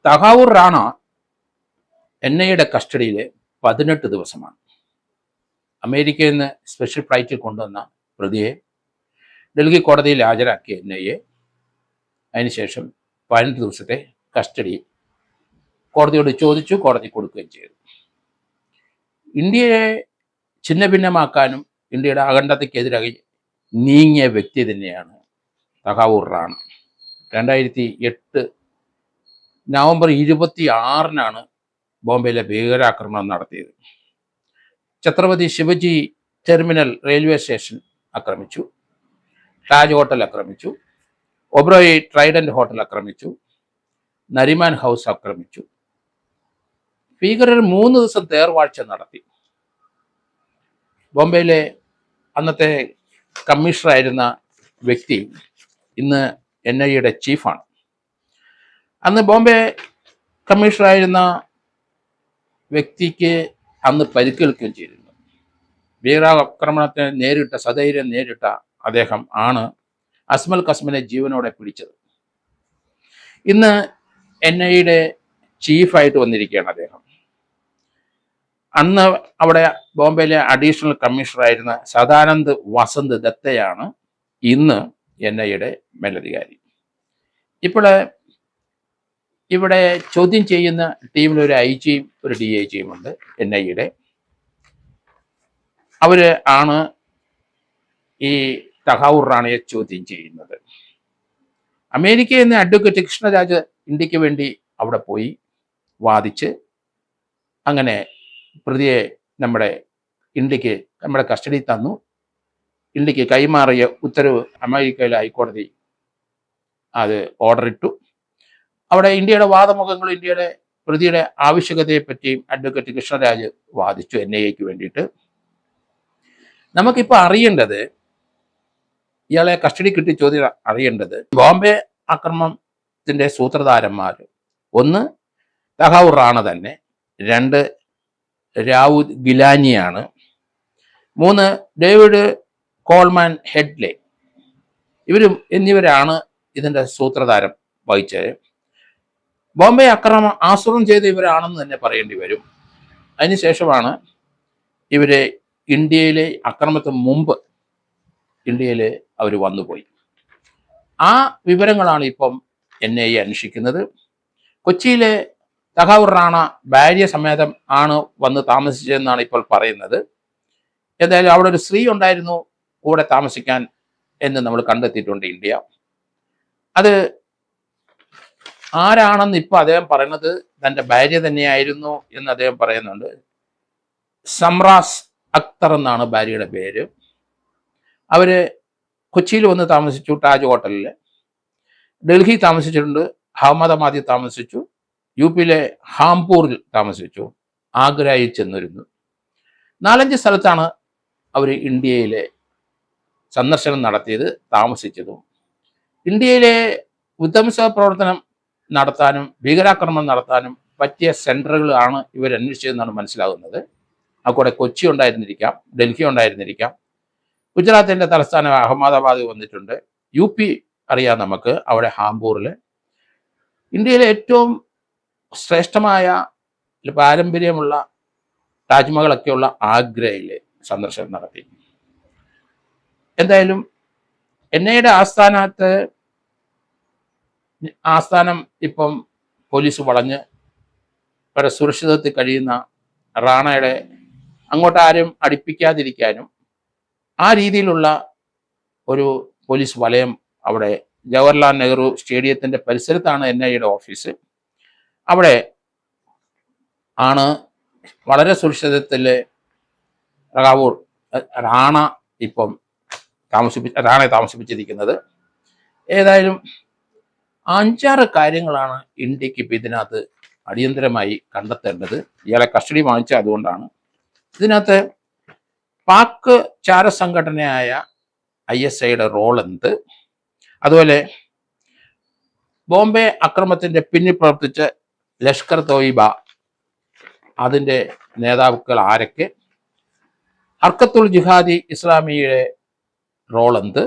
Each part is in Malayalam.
തഹാവൂർ റാണ NIAയുടെ കസ്റ്റഡിയിൽ 18 ദിവസമാണ്. അമേരിക്കയിൽ നിന്ന് സ്പെഷ്യൽ ഫ്ലൈറ്റിൽ കൊണ്ടുവന്ന പ്രതിയെ ഡൽഹി കോടതിയിൽ ഹാജരാക്കിയ NIA അതിനുശേഷം 18 ദിവസത്തെ കസ്റ്റഡി കോടതിയോട് ചോദിച്ചു, കോടതി കൊടുക്കുകയും ചെയ്തു. ഇന്ത്യയെ ഛിന്ന ഭിന്നമാക്കാനും ഇന്ത്യയുടെ അഖണ്ഡതയ്ക്കെതിരായി നീങ്ങിയ വ്യക്തി തന്നെയാണ് തഹാവൂർ റാണ. 2008 നവംബർ 26 ബോംബെയിലെ ഭീകരാക്രമണം നടത്തിയത്. Chhatrapati Shivaji terminal railway station ആക്രമിച്ചു, താജ് ഹോട്ടൽ ആക്രമിച്ചു, ഒബ്രോയി ട്രൈഡന്റ് ഹോട്ടൽ ആക്രമിച്ചു, നരിമാൻ ഹൗസ് ആക്രമിച്ചു. ഭീകരർ 3 ദിവസം തേർവാഴ്ച നടത്തി. ബോംബെയിലെ അന്നത്തെ കമ്മീഷണറായിരുന്ന വ്യക്തി ഇന്ന് NIAയുടെ ചീഫാണ്. അന്ന് ബോംബെ കമ്മീഷണറായിരുന്ന വ്യക്തിക്ക് അന്ന് പരിക്കേൽക്കുകയും ചെയ്തിരുന്നു. ഭീകരാക്രമണത്തെ സധൈര്യം നേരിട്ട അദ്ദേഹം ആണ് അസ്മൽ കസ്മിനെ ജീവനോടെ പിടിച്ചത്. ഇന്ന് NIAയുടെ ചീഫായിട്ട് വന്നിരിക്കുകയാണ് അദ്ദേഹം. അന്ന് അവിടെ ബോംബെയിലെ അഡീഷണൽ കമ്മീഷണറായിരുന്ന സദാനന്ദ് വസന്ത് ദത്തയാണ് ഇന്ന് NIAയുടെ മേലധികാരി. ഇപ്പോൾ ഇവിടെ ചോദ്യം ചെയ്യുന്ന ടീമിൽ ഒരു IG-യും ഒരു DIG-യും ഉണ്ട് NIAയുടെ. അവർ ആണ് ഈ തഹാവൂർ റാണയെ ചോദ്യം ചെയ്യുന്നത്. അമേരിക്കയിൽ നിന്ന് അഡ്വക്കേറ്റ് കൃഷ്ണരാജ് ഇന്ത്യക്ക് വേണ്ടി അവിടെ പോയി വാദിച്ച് അങ്ങനെ പ്രതിയെ നമ്മുടെ കസ്റ്റഡിയിൽ തന്നു. ഇന്ത്യക്ക് കൈമാറിയ ഉത്തരവ് അമേരിക്കയിലെ ഹൈക്കോടതി അത് ഓർഡർ ഇട്ടു. അവിടെ ഇന്ത്യയുടെ വാദമുഖങ്ങളും ഇന്ത്യയുടെ പ്രതിയുടെ ആവശ്യകതയെപ്പറ്റിയും അഡ്വക്കേറ്റ് കൃഷ്ണരാജ് വാദിച്ചു NIAക്ക് വേണ്ടിയിട്ട്. നമുക്കിപ്പോൾ അറിയേണ്ടത്, ഇയാളെ കസ്റ്റഡി കിട്ടി ചോദ്യം അറിയേണ്ടത്, ബോംബെ ആക്രമണത്തിൻ്റെ സൂത്രധാരന്മാർ 1 തഹാവൂർ റാണ തന്നെ, 2 രാവുത് ഗിലാനിയാണ്, 3 ഡേവിഡ് കോൾമാൻ ഹെഡ്ലെ എന്നിവരാണ് ഇതിൻ്റെ സൂത്രധാരം വഹിച്ചത്. ബോംബെ ആക്രമണം ആസൂത്രണം ചെയ്ത ഇവരാണെന്ന് തന്നെ പറയേണ്ടി വരും. അതിനുശേഷമാണ് ഇവരെ ഇന്ത്യയിലെ ആക്രമണത്തിന് മുമ്പ് ഇന്ത്യയിൽ അവർ വന്നുപോയി. ആ വിവരങ്ങളാണ് ഇപ്പം NIA അന്വേഷിക്കുന്നത്. കൊച്ചിയിലെ തഹാവൂർ റാണ ഭാര്യ സമേതം ആണ് വന്ന് താമസിച്ചതെന്നാണ് ഇപ്പോൾ പറയുന്നത്. എന്തായാലും അവിടെ ഒരു സ്ത്രീ ഉണ്ടായിരുന്നു കൂടെ താമസിക്കാൻ എന്ന് നമ്മൾ കണ്ടെത്തിയിട്ടുണ്ട് ഇന്ത്യ. അത് ആരാണെന്ന് ഇപ്പോൾ അദ്ദേഹം പറയുന്നത് തൻ്റെ ഭാര്യ തന്നെയായിരുന്നു എന്ന് അദ്ദേഹം പറയുന്നുണ്ട്. സംറാസ് അക്തർ എന്നാണ് ഭാര്യയുടെ പേര്. അവർ കൊച്ചിയിൽ വന്ന് താമസിച്ചു, താജ് ഹോട്ടലിൽ. ഡൽഹി താമസിച്ചിട്ടുണ്ട്, അഹമ്മദാബാദിൽ താമസിച്ചു, UP-യിലെ ഹാംപൂറിൽ താമസിച്ചു, ആഗ്രയിൽ ചെന്നിരുന്നു. 4-5 സ്ഥലത്താണ് അവർ ഇന്ത്യയിലെ സന്ദർശനം നടത്തിയത്, താമസിച്ചതും. ഇന്ത്യയിലെ വിധ്വംസ പ്രവർത്തനം നടത്താനും ഭീകരാക്രമണം നടത്താനും പറ്റിയ സെൻറ്ററുകളാണ് ഇവർ അന്വേഷിച്ചതെന്നാണ് മനസ്സിലാകുന്നത്. കൂടെ കൊച്ചി ഉണ്ടായിരുന്നിരിക്കാം, ഡൽഹി ഉണ്ടായിരുന്നിരിക്കാം, ഗുജറാത്തിൻ്റെ തലസ്ഥാനം അഹമ്മദാബാദ് വന്നിട്ടുണ്ട്, UP അറിയാം നമുക്ക്, അവിടെ ഹാംപൂറിൽ. ഇന്ത്യയിലെ ഏറ്റവും ശ്രേഷ്ഠമായ പാരമ്പര്യമുള്ള താജ്മഹലൊക്കെയുള്ള ആഗ്രയിൽ സന്ദർശനം നടത്തി. എന്തായാലും NIAയുടെ ആസ്ഥാനം ഇപ്പം പോലീസ് വളഞ്ഞ് വളരെ സുരക്ഷിതത്തിൽ കഴിയുന്ന റാണയുടെ അങ്ങോട്ട് ആരും അടുപ്പിക്കാതിരിക്കാനും ആ രീതിയിലുള്ള ഒരു പോലീസ് വലയം അവിടെ ജവഹർലാൽ നെഹ്റു സ്റ്റേഡിയത്തിൻ്റെ പരിസരത്താണ് NIAയുടെ ഓഫീസ്. അവിടെ ആണ് വളരെ സുരക്ഷിതത്തിൽ റാണ ഇപ്പം റാണയെ താമസിപ്പിച്ചിരിക്കുന്നത്. ഏതായാലും 5-6 കാര്യങ്ങളാണ് ഇന്ത്യക്ക് ഇപ്പം ഇതിനകത്ത് അടിയന്തരമായി കണ്ടെത്തേണ്ടത്. ഇയാളെ കസ്റ്റഡി വാങ്ങിച്ച അതുകൊണ്ടാണ്. ഇതിനകത്ത് പാക് ചാരസംഘടനയായ ISIയുടെ റോൾ എന്ത്, അതുപോലെ ബോംബെ അക്രമത്തിൻ്റെ പിന്നിൽ പ്രവർത്തിച്ച ലഷ്കർ തോയിബ അതിൻ്റെ നേതാക്കൾ ആരൊക്കെ, ഹർക്കത്തുൽ ജിഹാദി ഇസ്ലാമിയുടെ റോൾ എന്ത്,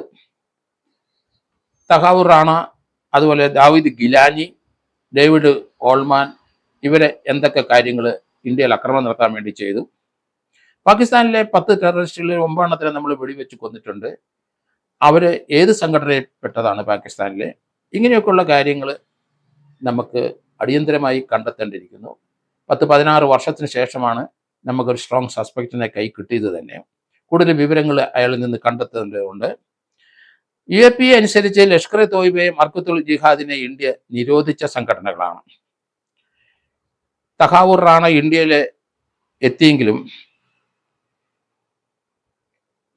തഹാവൂർ റാണ അതുപോലെ ദാവീദ് ഗിലാനി ഡേവിഡ് കോൾമാൻ ഇവരെ എന്തൊക്കെ കാര്യങ്ങൾ ഇന്ത്യയിൽ ആക്രമണം നടത്താൻ വേണ്ടി ചെയ്തു. പാകിസ്ഥാനിലെ 10 ടെററിസ്റ്റുകളിൽ 9 എണ്ണത്തിനെ നമ്മൾ വെടിവെച്ച് കൊന്നിട്ടുണ്ട്. അവർ ഏത് സംഘടനയിൽപ്പെട്ടതാണ് പാകിസ്ഥാനിലെ? ഇങ്ങനെയൊക്കെയുള്ള കാര്യങ്ങൾ നമുക്ക് അടിയന്തരമായി കണ്ടെത്തേണ്ടിയിരിക്കുന്നു. 10-16 വർഷത്തിന് ശേഷമാണ് നമുക്കൊരു സ്ട്രോങ് സസ്പെക്റ്റിനെ കൈ കിട്ടിയത് തന്നെ. കൂടുതൽ വിവരങ്ങൾ അയാളിൽ നിന്ന് കണ്ടെത്തേണ്ടതുണ്ട്. UAP അനുസരിച്ച് ലഷ്കർ എ തോയ്ബയും മർക്കത്തുൽ ജിഹാദിനെ ഇന്ത്യ നിരോധിച്ച സംഘടനകളാണ്. തഹാവൂർ റാണ ഇന്ത്യയിൽ എത്തിയെങ്കിലും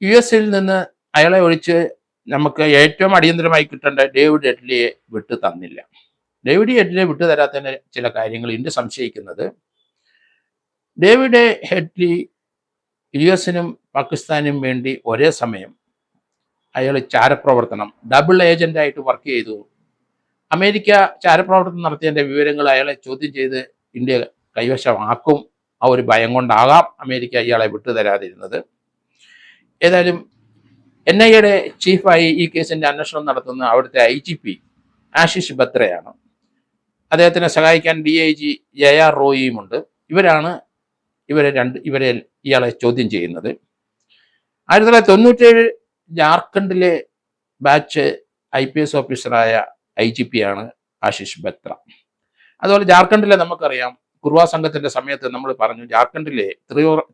US-ൽ നിന്ന് അയാളെ ഒഴിച്ച് നമുക്ക് ഏറ്റവും അടിയന്തരമായി കിട്ടേണ്ട ഡേവിഡ് ഹെഡ്ലിയെ വിട്ടു തന്നില്ല. ഡേവിഡ് ഹെഡ്ലിയെ വിട്ടു തരാത്തതിന് ചില കാര്യങ്ങൾ ഇന്ത്യ സംശയിക്കുന്നത്, ഡേവിഡ് ഹെഡ്ലി US-നും പാകിസ്ഥാനും വേണ്ടി ഒരേ സമയം അയാൾ ചാരപ്രവർത്തനം ഡബിൾ ഏജന്റായിട്ട് വർക്ക് ചെയ്തു. അമേരിക്ക ചാരപ്രവർത്തനം നടത്തിയതിൻ്റെ വിവരങ്ങൾ അയാളെ ചോദ്യം ചെയ്ത് ഇന്ത്യ കൈവശമാക്കും. ആ ഒരു ഭയം കൊണ്ടാകാം അമേരിക്ക ഇയാളെ വിട്ടുതരാതിരുന്നത്. ഏതായാലും NIA-യുടെ ചീഫായി ഈ കേസിൻ്റെ അന്വേഷണം നടത്തുന്ന അവിടുത്തെ IGP ആശിഷ് ബത്രയാണ്. അദ്ദേഹത്തിനെ സഹായിക്കാൻ DIG AR റോയിയുമുണ്ട്. ഇവരാണ് ഇവരെ ഇയാളെ ചോദ്യം ചെയ്യുന്നത്. 1997 ജാർഖണ്ഡിലെ ബാച്ച് IPS ഓഫീസറായ IGP ആണ് ആശിഷ് ബത്ര. അതുപോലെ ജാർഖണ്ഡിലെ നമുക്കറിയാം, കുർവ സംഘത്തിന്റെ സമയത്ത് നമ്മൾ പറഞ്ഞു, ജാർഖണ്ഡിലെ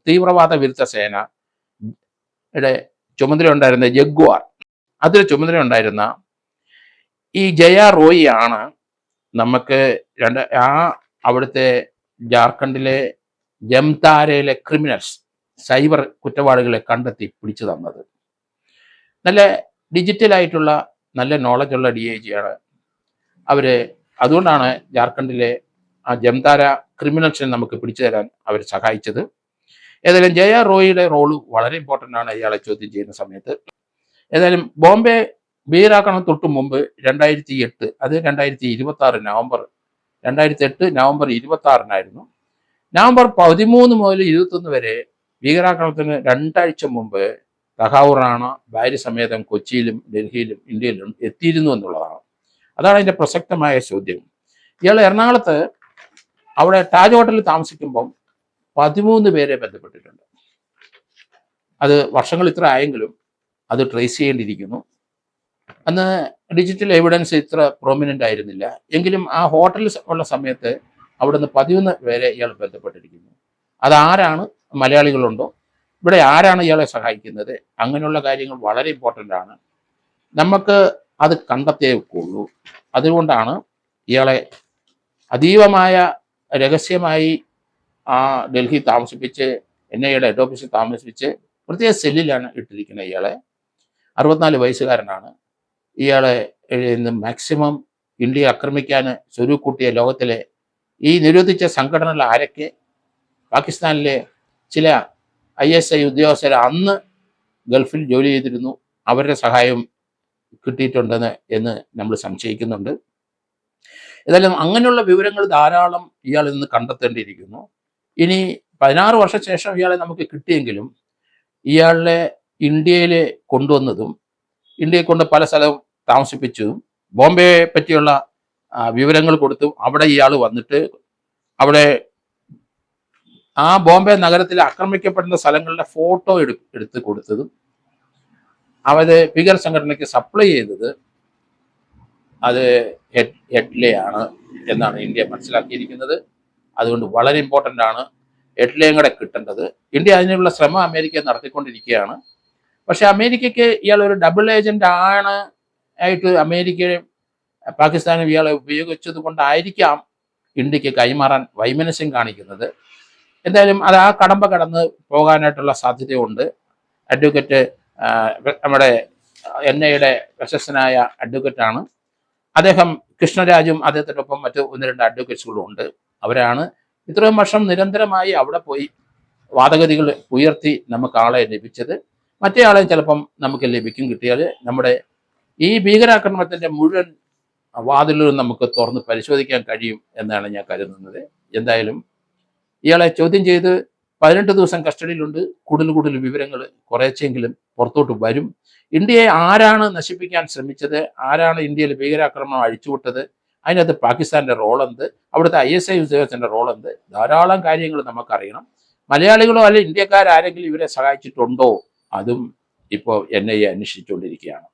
തീവ്രവാദ വിരുദ്ധ സേനയുടെ ചുമതല ഉണ്ടായിരുന്ന ജഗ്വാർ, അതിൽ ചുമതല ഉണ്ടായിരുന്ന ഈ ജയ റോയി ആണ് നമുക്ക് അവിടുത്തെ ജാർഖണ്ഡിലെ ജംതാരയിലെ ക്രിമിനൽസ്, സൈബർ കുറ്റവാളികളെ കണ്ടെത്തി പിടിച്ചു തന്നത്. നല്ല ഡിജിറ്റലായിട്ടുള്ള നല്ല നോളജുള്ള DIG ആണ് അവര്. അതുകൊണ്ടാണ് ജാർഖണ്ഡിലെ ആ ജംതാര ക്രിമിനൽസിനെ നമുക്ക് പിടിച്ചു തരാൻ അവർ സഹായിച്ചത്. ഏതായാലും ജയ റോയിയുടെ റോള് വളരെ ഇമ്പോർട്ടൻ്റ് ആണ് ഇയാളെ ചോദ്യം ചെയ്യുന്ന സമയത്ത്. ഏതായാലും ബോംബെ ഭീകരാക്രമണം തൊട്ട് മുമ്പ് 2008, അത് 2026 നവംബർ 2008 നവംബർ 26 നവംബർ 13 മുതൽ 21 വരെ ഭീകരാക്രമണത്തിന് 2 ആഴ്ച മുമ്പ് തഹാവൂർ റാണ ഭാര്യ സമേതം കൊച്ചിയിലും ഡൽഹിയിലും ഇന്ത്യയിലും എത്തിയിരുന്നു എന്നുള്ളതാണ്. അതാണ് അതിൻ്റെ പ്രസക്തമായ ചോദ്യം. ഇയാൾ എറണാകുളത്ത് അവിടെ താജ് ഹോട്ടലിൽ താമസിക്കുമ്പം 13 പേരെ ബന്ധപ്പെട്ടിട്ടുണ്ട്. അത് വർഷങ്ങൾ ഇത്ര ആയെങ്കിലും അത് ട്രേസ് ചെയ്യേണ്ടിയിരിക്കുന്നു. അന്ന് ഡിജിറ്റൽ എവിഡൻസ് ഇത്ര പ്രോമിനൻ്റ് ആയിരുന്നില്ല. എങ്കിലും ആ ഹോട്ടലിൽ ഉള്ള സമയത്ത് അവിടുന്ന് 11 പേരെ ഇയാൾ ബന്ധപ്പെട്ടിരിക്കുന്നു. അതാരാണ്? മലയാളികളുണ്ടോ? ഇവിടെ ആരാണ് ഇയാളെ സഹായിക്കുന്നത്? അങ്ങനെയുള്ള കാര്യങ്ങൾ വളരെ ഇമ്പോർട്ടൻ്റ് ആണ്. നമുക്ക് അത് കണ്ടെത്തേ ഒക്കുള്ളൂ. അതുകൊണ്ടാണ് ഇയാളെ അതീവമായ രഹസ്യമായി ആ ഡൽഹി താമസിപ്പിച്ച് NIA-യുടെ ഹെഡ് ഓഫീസിൽ താമസിപ്പിച്ച് പ്രത്യേക സെല്ലിലാണ് ഇട്ടിരിക്കുന്നത്. ഇയാളെ 64 വയസ്സുകാരനാണ്. ഇയാളെ മാക്സിമം ഇന്ത്യയെ ആക്രമിക്കാൻ സ്വരൂപൂട്ടിയ ലോകത്തിലെ ഈ നിരോധിച്ച സംഘടനകൾ ആരൊക്കെ? പാകിസ്ഥാനിലെ ചില ISI ഉദ്യോഗസ്ഥർ അന്ന് ഗൾഫിൽ ജോലി ചെയ്തിരുന്നു. അവരുടെ സഹായം കിട്ടിയിട്ടുണ്ടെന്ന് നമ്മൾ സംശയിക്കുന്നുണ്ട്. ഏതായാലും അങ്ങനെയുള്ള വിവരങ്ങൾ ധാരാളം ഇയാളിൽ നിന്ന് കണ്ടെത്തേണ്ടിയിരിക്കുന്നു. ഇനി 16 വർഷം ശേഷം ഇയാളെ നമുക്ക് കിട്ടിയെങ്കിലും ഇയാളെ ഇന്ത്യയിൽ കൊണ്ടുവന്നതും ഇന്ത്യയെ കൊണ്ട് പല സ്ഥലവും താമസിപ്പിച്ചതും ബോംബെയെ പറ്റിയുള്ള വിവരങ്ങൾ കൊടുത്തും അവിടെ ഇയാൾ വന്നിട്ട് അവിടെ ആ ബോംബെ നഗരത്തിൽ ആക്രമിക്കപ്പെടുന്ന സ്ഥലങ്ങളുടെ ഫോട്ടോ എടുത്ത് കൊടുത്തതും അവര് ഭീകര സംഘടനയ്ക്ക് സപ്ലൈ ചെയ്തത് അത് ഹെഡ്ലിയാണ് എന്നാണ് ഇന്ത്യ മനസ്സിലാക്കിയിരിക്കുന്നത്. അതുകൊണ്ട് വളരെ ഇമ്പോർട്ടൻ്റ് ആണ് ഹെഡ്ലിയും കൂടെ കിട്ടേണ്ടത്. ഇന്ത്യ അതിനുള്ള ശ്രമം അമേരിക്ക നടത്തിക്കൊണ്ടിരിക്കുകയാണ്. പക്ഷെ അമേരിക്കയ്ക്ക് ഇയാൾ ഒരു ഡബിൾ ഏജന്റ് ആണ് ആയിട്ട് അമേരിക്കയും പാകിസ്ഥാനും ഇയാളെ ഉപയോഗിച്ചത് കൊണ്ടായിരിക്കാം ഇന്ത്യക്ക് കൈമാറാൻ വൈമനസ്യം കാണിക്കുന്നത്. എന്തായാലും അത് ആ കടമ്പ കടന്ന് പോകാനായിട്ടുള്ള സാധ്യതയുണ്ട്. അഡ്വക്കേറ്റ് നമ്മുടെ NIA-യുടെ പ്രശസ്തനായ അഡ്വക്കേറ്റാണ് അദ്ദേഹം. കൃഷ്ണരാജും അദ്ദേഹത്തിനൊപ്പം മറ്റ് 1-2 അഡ്വക്കേറ്റ്സുകളും ഉണ്ട്. അവരാണ് ഇത്രയും വർഷം നിരന്തരമായി അവിടെ പോയി വാദഗതികൾ ഉയർത്തി നമുക്ക് ആളെ ലഭിച്ചത്. മറ്റേ ആളെ ചിലപ്പം നമുക്ക് ലഭിക്കും. കിട്ടിയാൽ നമ്മുടെ ഈ ഭീകരാക്രമണത്തിൻ്റെ മുഴുവൻ വാതിലുകളും നമുക്ക് തുറന്ന് പരിശോധിക്കാൻ കഴിയും എന്നാണ് ഞാൻ കരുതുന്നത്. എന്തായാലും ഇയാളെ ചോദ്യം ചെയ്ത് 18 ദിവസം കസ്റ്റഡിയിലുണ്ട്. കൂടുതൽ വിവരങ്ങൾ കുറേച്ചെങ്കിലും പുറത്തോട്ട് വരും. ഇന്ത്യയെ ആരാണ് നശിപ്പിക്കാൻ ശ്രമിച്ചത്? ആരാണ് ഇന്ത്യയിൽ ഭീകരാക്രമണം അഴിച്ചുവിട്ടത്? അതിനകത്ത് പാകിസ്ഥാൻ്റെ റോൾ എന്ത്, അവിടുത്തെ ISI ഉദ്യോഗസ്ഥൻ്റെ റോൾ എന്ത്, ധാരാളം കാര്യങ്ങൾ നമുക്കറിയണം. മലയാളികളോ അല്ലെങ്കിൽ ഇന്ത്യക്കാരാരെങ്കിലും ഇവരെ സഹായിച്ചിട്ടുണ്ടോ, അതും ഇപ്പോൾ NIA അന്വേഷിച്ചുകൊണ്ടിരിക്കുകയാണ്.